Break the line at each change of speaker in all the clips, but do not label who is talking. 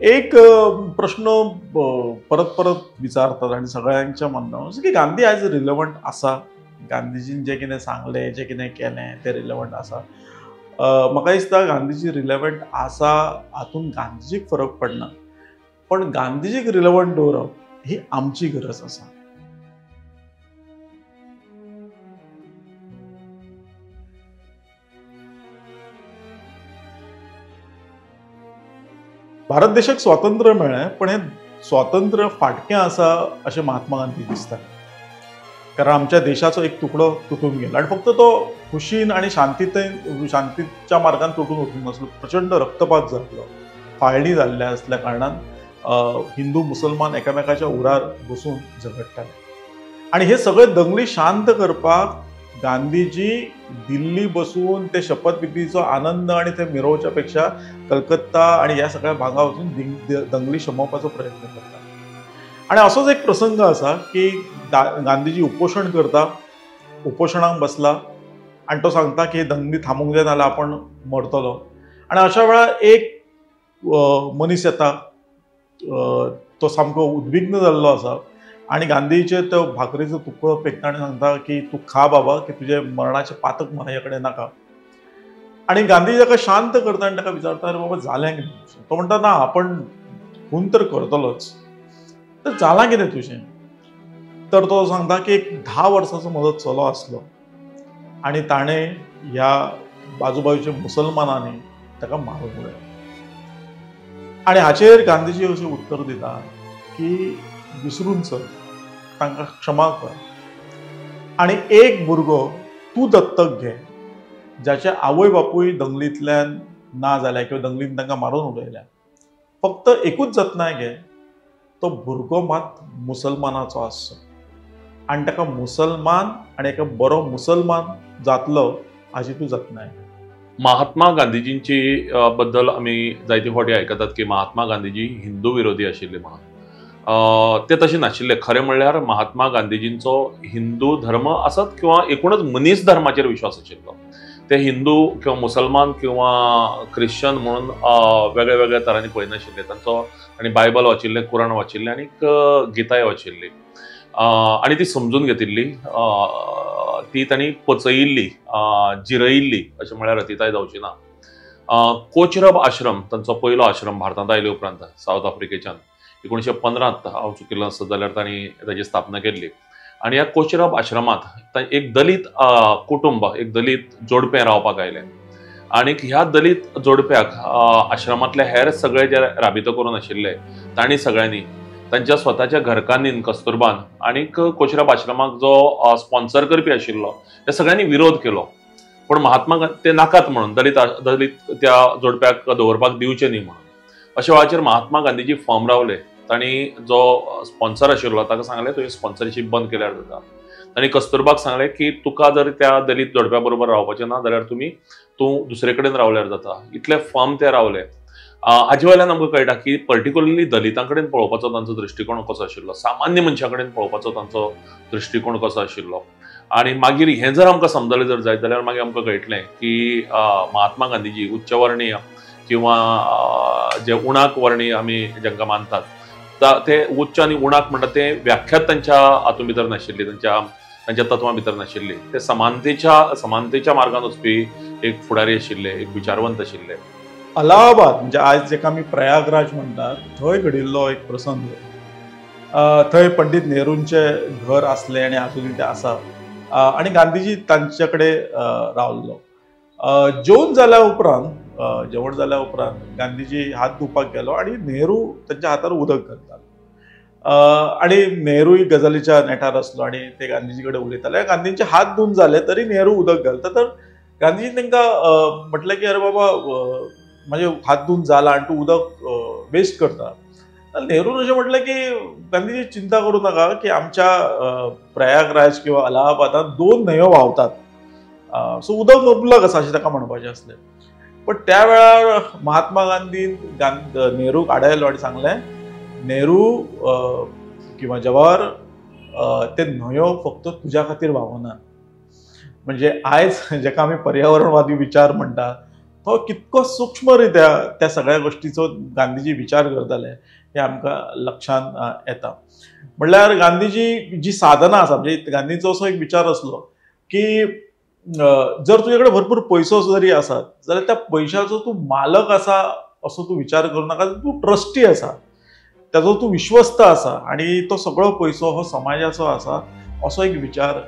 एक प्रश्न परत परत विचारतात आणि सगळ्यांच्या मनांत असं की गांधी आयज रिलेवंट आसा. गांधीजीन जे कितें सांगलें, जे कितें केलें तें रिलेवंट आसा. म्हाका दिसता गांधीजी रिलेवंट आसा हातूंत गांधीजीक फरक पडना. पण गांधीजीक रिलेवंट दवरप ही आमची गरज आसा. भारत देशाक स्वातंत्र्य मेळ्ळें, पण हें स्वातंत्र्य फाटकें आसा अशें महात्मा गांधीक दिसता. कारण आमच्या देशाचो एक तुकडो तुटून गेला आणि फक्त तो खुशीन आणि शांतीच्या मार्गान तुटून वचूंक नासलो. प्रचंड रक्तपात जाल्लो, फाळणी जाल्ल्या असल्या कारणान हिंदू मुसलमान एकामेकाच्या उरार बसून झगडटाले. आणि हे सगळे दंगली शांत करपाक गांधीजी दिल्ली बसून ते शपथविधीचो आनंद आणि ते मिरोवच्या पेक्षा कलकत्ता आणि ह्या सगळ्या भागां वचून दंगली शमोवपाचो प्रयत्न करता. आणि असोच एक प्रसंग असा की गांधीजी उपोषण करता, उपोषणाक बसला आणि तो सांगता की दंगली थांबूंक जाय नाल्यार आपण मरतलो. आणि अशा वेळार एक मनीस येता, तो सामको उद्विग्न जाल्लो आसा आणि गांधीचे तो भाकरेचो तुकडो पेकता आनी सांगता की तूं खा बाबा, की तुजे मरणाचे पातक म्हजे कडेन नाका. आणि गांधी ताका शांत करता आनी ताका विचारता अरे बाबा जालें कितें. तो म्हणटा ना आपण खून तर करतलोच, तर जालां कितें तुजें. तर तो सांगता की एक 10 वर्साचो म्हजो चलो आसलो आणि ताणें ह्या बाजूबाजूच्या मुसलमानांनी ताका मारून उडयलो. आणि हाचेर गांधीजी अशें उत्तर दिता की विसरून चल, तांकां क्षमा कर आणि एक भुरगो तूं दत्तक घे ज्याचे आवय बापूय दंगलींतल्यान ना जाल्या किंवा दंगलीन तांकां मारून उडयल्या. फक्त एकूच जतनाय घे, तो भुरगो मात मुसलमानाचो आसचो आनी ताका मुसलमान आनी एका बरो मुसलमान जातलो हाची तूं जतनाय घे.
महात्मा गांधीजींची बद्दल आम्ही जायते फावटी आयकतात की महात्मा गांधीजी हिंदू विरोधी आशिल्ले म्हणून. ते तशें नाशिल्ले. खरें म्हणल्यार महात्मा गांधीजींचो हिंदू धर्म आसत किंवा एकूणच मनीस धर्माचेर विश्वास आशिल्लो. ते हिंदू किंवा मुसलमान किंवा ख्रिश्चन म्हणून वेगळ्या वेगळ्या तरांनी पळयनाशिल्ले. तांणी बायबल वाचिल्लें, कुराण वाचिल्लें आनी गीताय वाचिल्ली आनी ती समजून घेतिल्ली, ती तांणी पचयिल्ली, जिरयिल्ली अशें म्हळ्यार अतिताय जावची ना. कोचरब आश्रम तांचो पयलो आश्रम भारतांत आयले उपरांत सावथ आफ्रिकेच्यान 1915 हांव चुकिल्लो आसत जाल्यार तांणी ताची स्थापना केल्ली. आनी ह्या कोचरब आश्रमांत एक दलीत कुटुंब, एक दलीत जोडपें रावपाक आयलें. आनीक ह्या दलीत जोडप्याक आश्रमांतले हेर सगळे जे राबितो करून आशिल्ले तांणी सगळ्यांनी तांच्या स्वताच्या घरकान्नीन कस्तुरबान आनीक कोचरब आश्रमाक जो स्पॉन्सर करपी आशिल्लो त्या सगळ्यांनी विरोध केलो. पण महात्मा ते नाकात म्हणून, दलीत त्या जोडप्याक दवरपाक दिवचे न्ही म्हणून. अशा वेळाचेर महात्मा गांधीजी फर्म रावले. तांणी जो स्पॉन्सर आशिल्लो ताका सांगलें तुवें स्पॉन्सरशीप बंद केल्यार जाता. तांणी कस्तुरबाक सांगलें की तुका जर त्या दलीत जोडप्या बरोबर रावपाचें ना जाल्यार तूं दुसरे कडेन रावल्यार जाता. इतले फर्म ते रावले. हाजे वयल्यान आमकां कळटा की पर्टिक्युलरली दलितां कडेन पळोवपाचो तांचो दृश्टिकोण कसो आशिल्लो, सामान्य मनशा कडेन पळोवपाचो तांचो दृश्टिकोण कसो आशिल्लो. आनी मागीर हें जर आमकां समजलें जर जायत जाल्यार मागीर आमकां कळटलें की महात्मा गांधीजी उच्चवर्णीय किंवा जे उणाक वर्णीय आमी जांकां मानतात ते उच्च आनी उणाक म्हणटा ते व्याख्यात तांच्या हातूंत भितर नाशिल्ली, तांच्या तत्वां भितर नाशिल्ली. ते समानतेच्या मार्गान वचपी एक फुडारी आशिल्ले, एक विचारवंत आशिल्ले.
अलाहाबाद म्हणजे आज जेका आमी प्रयागराज म्हणटात थंय घडिल्लो एक प्रसंग. थंय पंडित नेहरूंचे घर आसलें आनी आजुनूय तें आसा. आनी गांधीजी तांचे कडेन रावल्लो. जेवण जाल्या उपरांत गांधीजी हात धुवपाक गेलो आनी नेहरू तांच्या हातार उदक घालतालो. आनी नेहरूय गजालीच्या नेटार आसलो आनी ते गांधीजी कडेन उलयताले. गांधींचे हात धुवन जाले तरी नेहरू उदक घालता. तर गांधीजी तांकां म्हटलें की अरे बाबा म्हाजे हात धुवन जाला आनी तूं उदक वेस्ट करता. नेहरून अशें म्हटलें की गांधीजी चिंता करूं नाका की आमच्या प्रयागराज किंवा अलाहाबादात 2 न्हंयो व्हांवतात, सो उदक मुबलक आसा अशें ताका म्हणपाचें आसलें. पण त्या वेळार महात्मा गांधीन नेहरूक आडयलो आनी सांगलें नेहरू किंवा जवाहर ते न्हंयो फक्त तुज्या खातीर व्हांवनात. म्हणजे आयज जेका आमी पर्यावरणवादी विचार म्हणटा तो कितको सूक्ष्मरित्या त्या सगळ्या गोष्टीचो गांधीजी विचार करताले हे आमकां लक्षांत येता. म्हणल्यार गांधीजी जी साधना आसा म्हणजे गांधीचो असो एक विचार असलो की जर तुजे कडेन भरपूर पयसो जरी आसात जाल्यार त्या पयशाचो तूं मालक आसा असो तूं विचार करूं नाका, तूं ट्रस्टी आसा, ताजो तूं विश्वस्त आसा आणि तो सगळो पयसो हो समाजाचो आसा असो एक विचार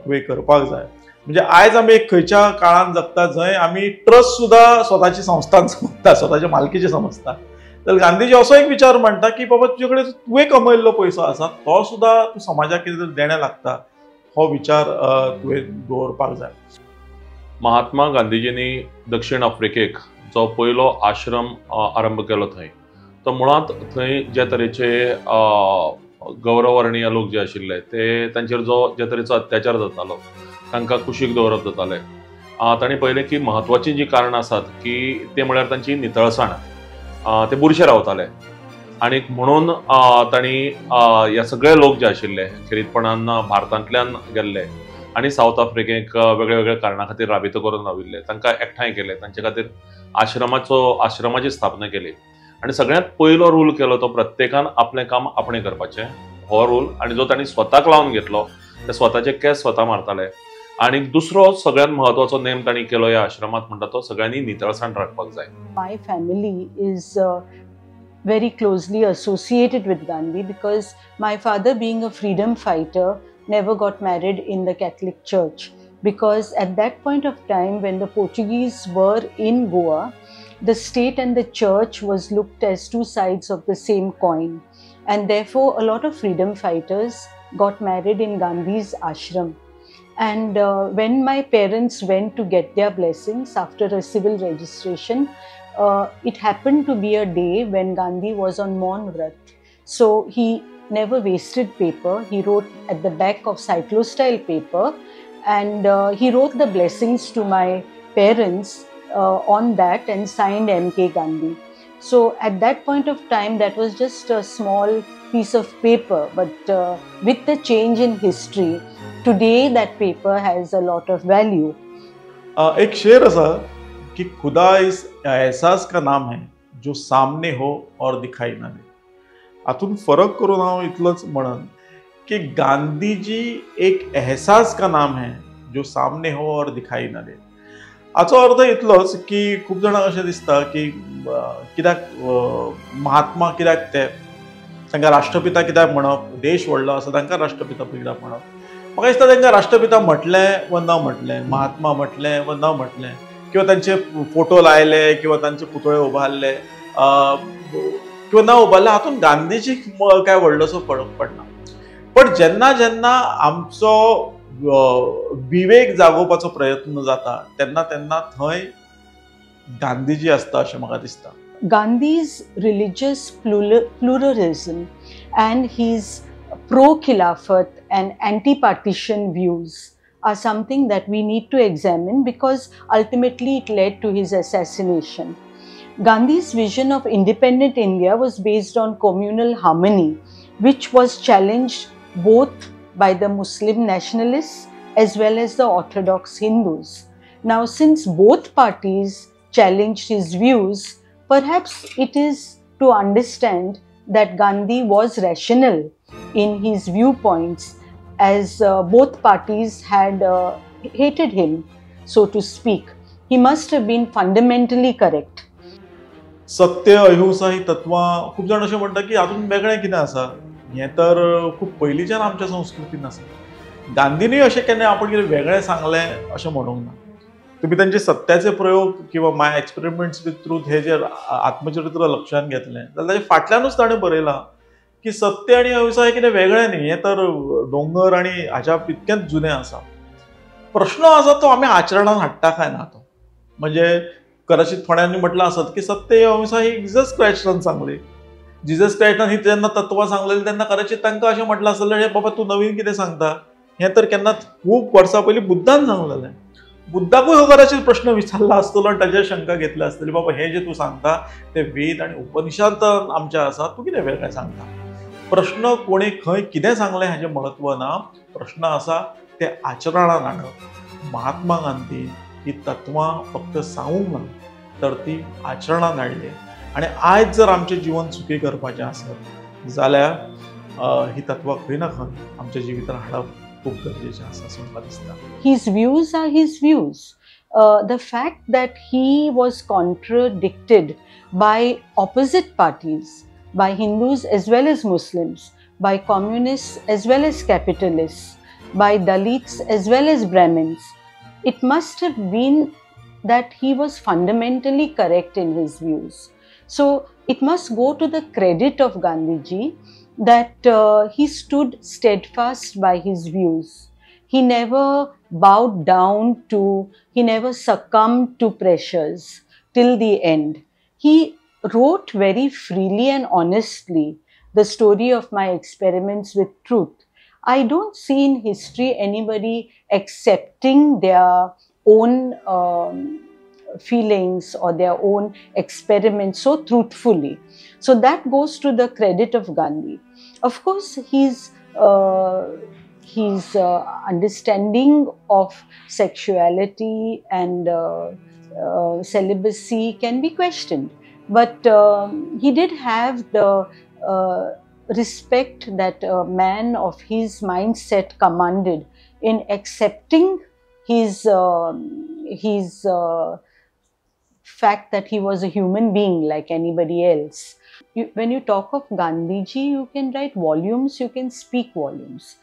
तुवें करपाक जाय. म्हणजे आयज आमी एक खंयच्या काळान जगता जंय आमी ट्रस्ट सुद्धा स्वताची संस्थान समजता, स्वताच्या मालकीची समजता. तर गांधीजी असो एक विचार मांडटा की बाबा तुजे कडेन तुवें कमयल्लो पयसो आसा तो सुद्धा तूं समाजाक कितें तरी देणें लागता हो विचार तुवें दवरपाक जाय.
महात्मा गांधीजींनी दक्षिण आफ्रिकेक जो पयलो आश्रम आरंभ केलो थंय, तो मुळात थंय जे तरेचे गौरवर्णीय लोक जे आशिल्ले ते तांचेर जो जे तरेचो अत्याचार जातालो तांकां कुशीक दवरप जातालें. तांणी पळयलें की म्हत्वाची जी कारणां आसात की ते म्हळ्यार तांची नितळसाण, ते बुरशे रावताले आणि म्हणून तांणी हे सगळे लोक जे आशिल्ले खेरीतपणान भारतांतल्यान गेल्ले आणि साऊथ आफ्रिकेक वेगळ्या वेगळ्या कारणां खातीर राबितो करून राविल्ले तांकां एकठांय केले, तांचे खातीर आश्रमाची स्थापना केली आणि सगळ्यांत पयलो रूल केलो तो प्रत्येकान आपलें काम आपणें करपाचें हो रूल. आणि जो तांणी स्वताक लावन घेतलो ते स्वताचे केस स्वता मारताले. आणि दुसरो सगळ्यात महत्वाचो नेम तांणी केलो ह्या आश्रमात म्हणटा तो सगळ्यांनी नितळसाण राखपाक जाय.
My family is very closely associated with Gandhi because my father, being a freedom fighter, never got married in the Catholic Church because at that point of time when the Portuguese were in Goa, the state and the church was looked as two sides of the same coin, and therefore a lot of freedom fighters got married in Gandhi's ashram. And when my parents went to get their blessings after a civil registration, it happened to be a day when Gandhi was on Maun Vrat. So he never wasted paper. He wrote at the back of cyclostyle paper and he wrote the blessings to my parents on that and signed M.K. Gandhi. So at that point of time, that was just a small piece of paper, but with the change in history, today that paper has a lot of value.
एक शेर असा कि खुदा इस एहसास का नाम है जो सामने हो और दिखाई ना दे. आतून फरक करून हांव इतलोच म्हणन की गांधीजी एक एहसास का नाम है जो सामने हो और दिखाई ना दे. हाचो अर्थ इतलोच की खूब जाणांक अशें दिसता की कित्याक महात्मा कित्याक ते तांकां राष्ट्रपिता कित्याक म्हणप, देश व्हडलो आसा तांकां राष्ट्रपिता कित्याक म्हणप. म्हाका दिसता तांकां राष्ट्रपिता म्हटलें वा न म्हटलें, महात्मा म्हटलें वा न म्हटलें, किंवा तांचे फोटो लायले किंवा तांचे पुतळे उबारले किंवा न उबारले, हातून गांधीजीक काय व्हडलोसो फरक पडना. पण जेन्ना जेन्ना आमचो विवेक जागोवपाचो प्रयत्न जाता तेन्ना तेन्ना थंय गांधीजी आसता अशें म्हाका दिसता.
Gandhi's religious pluralism and his pro-Khilafat and anti-partition views are something that we need to examine because ultimately it led to his assassination. Gandhi's vision of independent India was based on communal harmony, which was challenged both by the Muslim nationalists as well as the Orthodox Hindus. Now, since both parties challenged his views, perhaps it is to understand that Gandhi was rational in his viewpoints, as both parties had hated him, so to speak. He must have been fundamentally correct.
सत्य अहिंसा ही तत्वां खूब जाण अशें म्हणटा की हातून वेगळें कितें आसा, हें तर खूब पयलींच्यान आमच्या संस्कृतीन आसा. गांधीनूय अशें केन्ना आपण कितें वेगळें सांगलें अशें म्हणूंक ना. तुम्ही तांचे सत्याचे प्रयोग किंवा माय एक्सपेरिमेंट्स विथ ट्रूथ हे जे आत्मचरित्र लक्षात घेतलें जाल्यार ताचे फाटल्यानूच ताणें बरयलां की सत्य आनी अहिंसा हे कितें वेगळें न्ही, हें तर दोंगर आनी हाच्या इतकेंच जुनें आसा. प्रश्न आसा तो आमी आचरणांत हाडटा काय ना तो. म्हणजे कदाचित थोड्यांनी म्हटलं आसत की सत्य अहिंसा ही जिजस क्रायस्टान सांगली. जिजस क्रायस्टान ही जेन्ना तत्वां सांगलेली तेन्ना कदाचित तांकां अशें म्हटलं आसतलें हे बाबा तूं नवीन कितें सांगता, हें तर केन्ना खूब वर्सां पयलीं बुद्धान सांगलेलें. बुद्धाकूय हो कदाचित प्रश्न विचारला आसतलो आनी ताचेर शंका घेतली आसतली, बाबा हे जे तूं सांगता ते वेद आनी उपनिषद आमचे आसा, तूं कितें वेगळें सांगता. प्रश्न कोणी खंय कितें सांगलें हाचें म्हत्व ना, प्रश्न आसा ते आचरणांत हाडप. महात्मा गांधी ही तत्वां फक्त सांगूंक ना तर ती आचरणांत हाडली. आनी आयज जर आमचें जिवन सुखी करपाचें आसत जाल्यार ही तत्वां खंय ना खंय आमच्या जिवितांत हाडप खूब गरजेचें आसा असं म्हाका दिसता.
His views are his views. The fact that he was contradicted by opposite parties, by Hindus as well as Muslims, by communists as well as capitalists, by Dalits as well as Brahmins, it must have been that he was fundamentally correct in his views. So it must go to the credit of Gandhiji that he stood steadfast by his views. He never bowed down to, he never succumbed to pressures till the end. He wrote very freely and honestly the story of my experiments with truth. I don't see in history anybody accepting their own feelings or their own experiments so truthfully. So that goes to the credit of Gandhi. Of course, his understanding of sexuality and celibacy can be questioned, but he did have the respect that a man of his mindset commanded in accepting his fact that he was a human being like anybody else. When you talk of Gandhiji, you can write volumes, you can speak volumes.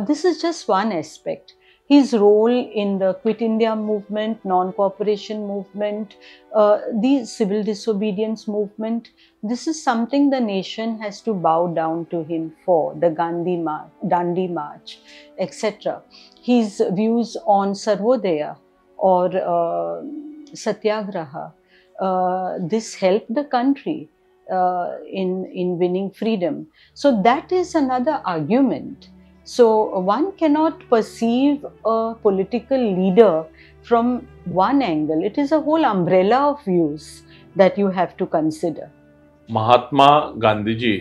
This is just one aspect. His role in the Quit India movement, non-cooperation movement, the civil disobedience movement, this is something the nation has to bow down to him for, the Dandi March, etc. His views on Sarvodaya or Satyagraha, this helped the country in winning freedom. So that is another argument. So one cannot perceive a political leader from one angle. It is a whole umbrella of views that you have to consider.
Mahatma Gandhiji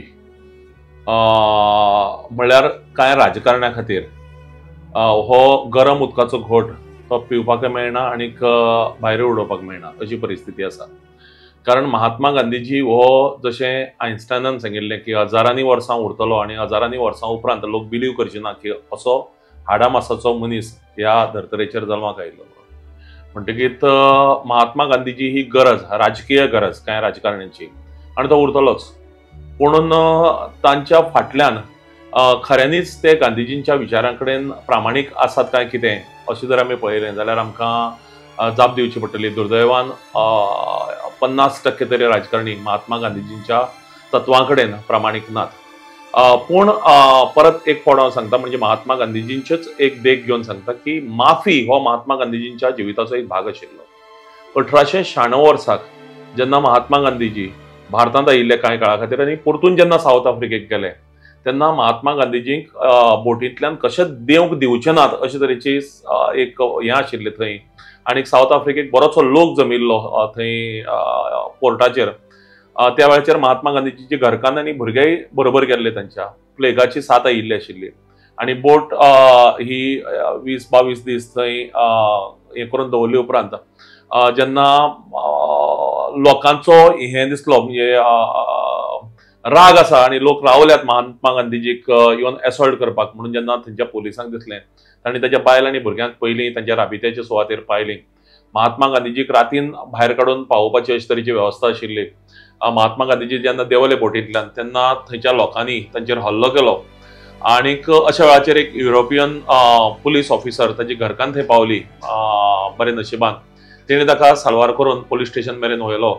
म्हळ्यार कांय राजकारण्या खातीर हो गरम उदकाचो घोट तो पिवपाक मेळना आनीक भायर उडोवपाक मेळना अशी परिस्थिती आसा. कारण महात्मा गांधीजी हो जशें आयन्स्टायनान सांगिल्लें की हजारांनी वर्सां उरतलो आनी हजारांनी वर्सां उपरांत लोक बिलीव करचे ना की असो हाडामासाचो मनीस ह्या धर्तरेचेर जल्माक आयिल्लो. म्हणटकीत महात्मा गांधीजी ही गरज, राजकीय गरज कांय राजकारण्यांची, आनी तो उरतलोच. पूण तांच्या फाटल्यान खऱ्यांनीच ते गांधीजींच्या विचारां कडेन प्रामाणीक आसात काय कितें अशें जर आमी पळयलें जाल्यार आमकां जाप दिवची पडटली. दुर्दैवान 50% तरी राजकारणी महात्मा गांधीजींच्या तत्वां कडेन प्रामाणीक नात. पूण परत एक फावट हांव सांगता, म्हणजे महात्मा गांधीजींचेच एक देख घेवन सांगता की माफी हो महात्मा गांधीजींच्या जिविताचो एक भाग आशिल्लो. 1896 वर्साक जेन्ना महात्मा गांधीजी भारतांत आयिल्ले कांय काळा खातीर आनी परतून जेन्ना सावथ आफ्रिकेक गेले तेन्ना महात्मा गांधीजींक बोटींतल्यान कशें देवंक दिवचे नात अशे तरेची एक हें आशिल्लें थंय. आनी सावथ आफ्रिकेक बरोचसो लोक जमिल्लो थंय पोर्टाचेर. त्या वेळाचेर महात्मा गांधीजीची घरकान्न आनी भुरगेय बरोबर गेल्ले. तांच्या प्लेगाची साथ आयिल्ली आशिल्ली आनी बोट ही 20-22 दीस थंय हें करून दवरले उपरांत जेन्ना लोकांचो हें दिसलो, म्हणजे राग आसा आनी लोक रावल्यात महात्मा गांधीजीक इवन एसॉल्ट करपाक म्हणून जेन्ना थंयच्या पोलिसांक दिसलें, तांणी ताच्या बायल आनी भुरग्यांक पयलीं तांच्या राबित्याच्या सुवातेर पायलीं. महात्मा गांधीजीक रातीन भायर काडून पावोवपाची अशे तरेची वेवस्था आशिल्ली. महात्मा गांधीजी जेन्ना देंवले बोटींतल्यान तेन्ना थंयच्या लोकांनी तांचेर हल्लो केलो आनीक अशा वेळाचेर एक युरोपियन पुलीस ऑफिसर ताची घरकान्न थंय पावली. बरे नशिबान तेणी ताका साल्वार करून पुलीस स्टेशन मेरेन व्हेलो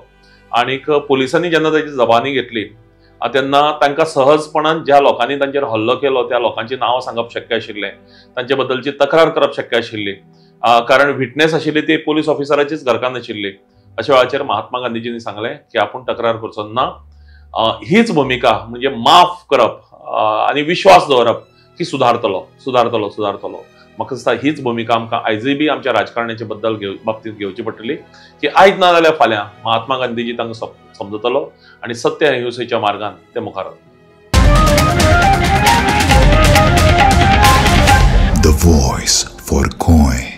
आनीक पुलिसांनी जेन्ना ताची जबानी घेतली तेन्ना तांकां सहजपणान ज्या लोकांनी तांचेर हल्लो केलो त्या लोकांची नांवां सांगप शक्य आशिल्लें, तांचे बद्दलची तक्रार करप शक्य आशिल्ली. कारण विटनेस आशिल्ली ती पुलीस ऑफिसराचीच घरकान्न आशिल्ली. अशा वेळाचेर महात्मा गांधीजींनी सांगलें की आपूण तक्रार करचो ना. हीच भुमिका म्हणजे माफ करप आनी विश्वास दवरप की सुदारतलो. म्हाका दिसता हीच भुमिका आमकां आयजूय बी आमच्या राजकारण्याच्या बाबतींत घेवची पडटली की आयज ना जाल्यार फाल्यां महात्मा गांधीजी तांकां समजतलो आनी सत्य अहिंसेच्या मार्गान ते मुखार वतले.
The voice for Coin.